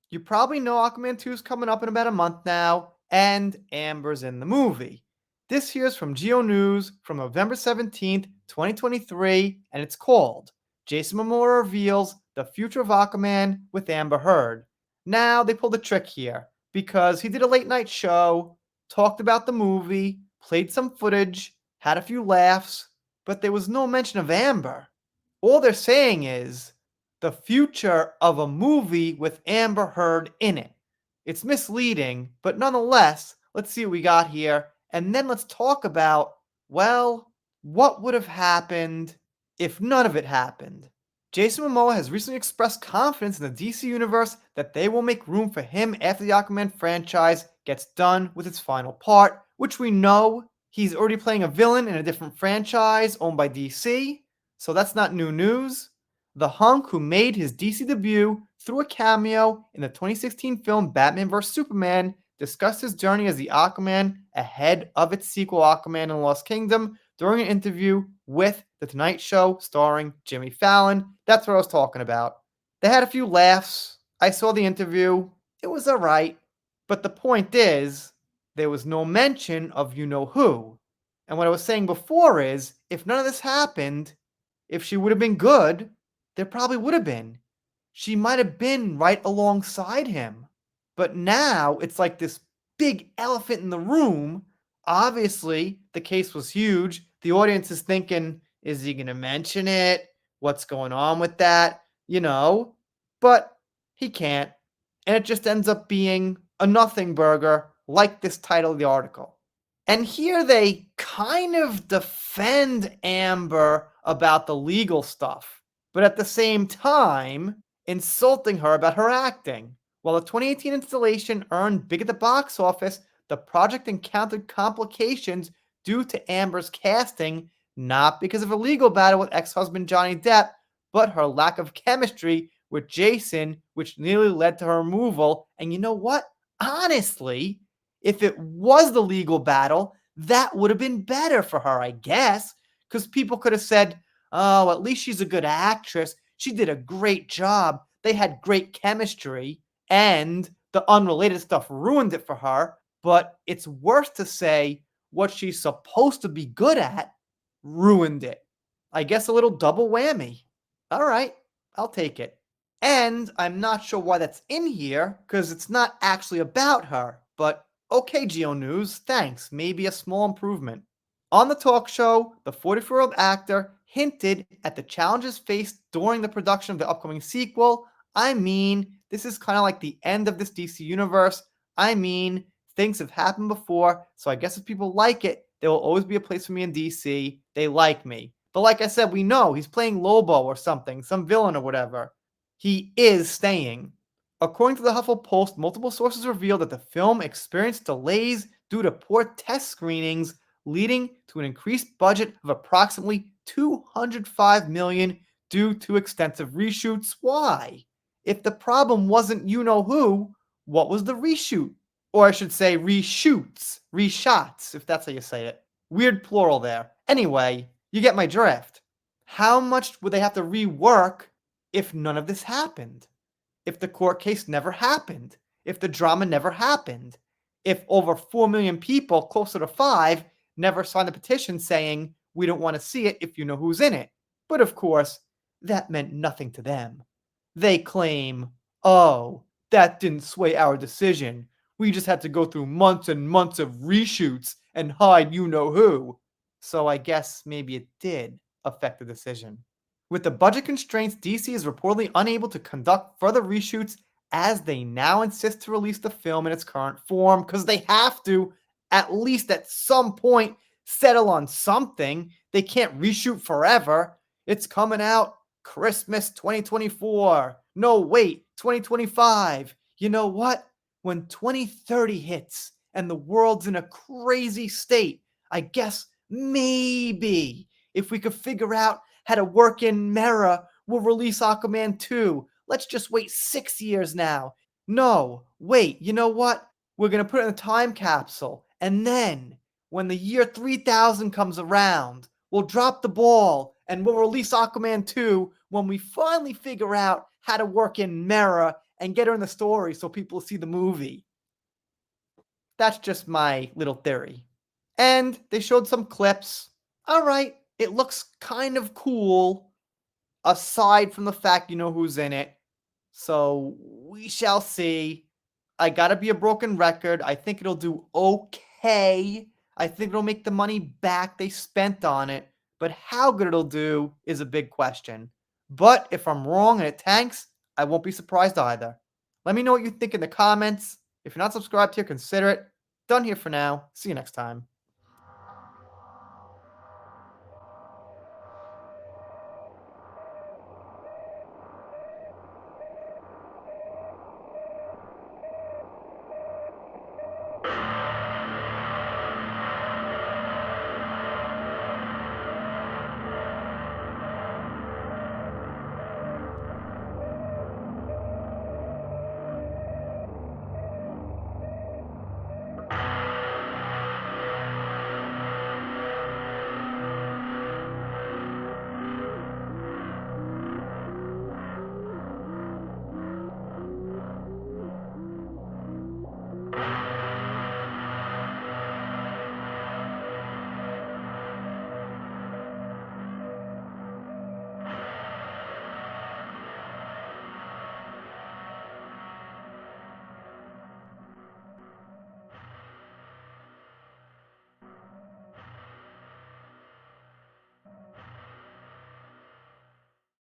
You probably know Aquaman 2 is coming up in about a month now, and Amber's in the movie. This here's from Geo News from November 17th, 2023, and it's called Jason Momoa Reveals the Future of Aquaman with Amber Heard. Now, they pulled a trick here because he did a late night show, talked about the movie, played some footage, had a few laughs, but there was no mention of Amber. All they're saying is the future of a movie with Amber Heard in it. It's misleading, but nonetheless, let's see what we got here. And then let's talk about, well, what would have happened if none of it happened. Jason Momoa has recently expressed confidence in the DC universe that they will make room for him after the Aquaman franchise gets done with its final part, which we know he's already playing a villain in a different franchise owned by DC, so that's not new news. The hunk who made his DC debut through a cameo in the 2016 film Batman vs. Superman discussed his journey as the Aquaman ahead of its sequel Aquaman and the Lost Kingdom during an interview with The Tonight Show starring Jimmy Fallon. That's what I was talking about. They had a few laughs. I saw the interview. It was alright. But the point is, there was no mention of you know who. And what I was saying before is, if none of this happened, if she would have been good, there probably would have been. She might have been right alongside him. But now it's like this big elephant in the room. Obviously, the case was huge. The audience is thinking, is he going to mention it? What's going on with that? You know? But he can't. And it just ends up being a nothing burger, like this title of the article. And here they kind of defend Amber about the legal stuff, but at the same time, insulting her about her acting. While the 2018 installation earned big at the box office, the project encountered complications due to Amber's casting, not because of a legal battle with ex-husband Johnny Depp, but her lack of chemistry with Jason, which nearly led to her removal. And you know what? Honestly, if it was the legal battle, that would have been better for her, I guess, because people could have said, oh, at least she's a good actress. She did a great job. They had great chemistry, and the unrelated stuff ruined it for her. But it's worse to say what she's supposed to be good at ruined it. I guess a little double whammy. All right, I'll take it. And I'm not sure why that's in here, because it's not actually about her. But okay, Geo News, thanks. Maybe a small improvement. On the talk show, the 44-year-old actor hinted at the challenges faced during the production of the upcoming sequel. I mean, this is kind of like the end of this DC universe. I mean, things have happened before, so I guess if people like it, there will always be a place for me in DC. They like me. But like I said, we know he's playing Lobo or something, some villain or whatever. He is staying. According to the Hufflepost, multiple sources revealed that the film experienced delays due to poor test screenings, leading to an increased budget of approximately $205 million due to extensive reshoots. Why? If the problem wasn't you know who, what was the reshoot? Or I should say reshoots, reshots, if that's how you say it. Weird plural there. Anyway, you get my drift. How much would they have to rework if none of this happened? If the court case never happened? If the drama never happened? If over 4 million people, closer to 5, never signed a petition saying, we don't want to see it if you know who's in it? But of course, that meant nothing to them. They claim, oh, that didn't sway our decision. We just had to go through months and months of reshoots and hide you know who. So I guess maybe it did affect the decision. With the budget constraints, DC is reportedly unable to conduct further reshoots as they now insist to release the film in its current form, because they have to, at least at some point, settle on something. They can't reshoot forever. It's coming out Christmas 2024. No, wait, 2025. You know what? When 2030 hits and the world's in a crazy state, I guess maybe if we could figure out how to work in Mera, we'll release Aquaman 2. Let's just wait 6 years now. No, wait, you know what? We're going to put it in a time capsule. And then, when the year 3000 comes around, we'll drop the ball and we'll release Aquaman 2 when we finally figure out how to work in Mera and get her in the story so people see the movie. That's just my little theory. And they showed some clips. All right, it looks kind of cool, aside from the fact you know who's in it. So we shall see. I gotta be a broken record. I think it'll do okay. I think it'll make the money back they spent on it. But how good it'll do is a big question. But if I'm wrong and it tanks, I won't be surprised either. Let me know what you think in the comments. If you're not subscribed here, consider it. Done here for now. See you next time.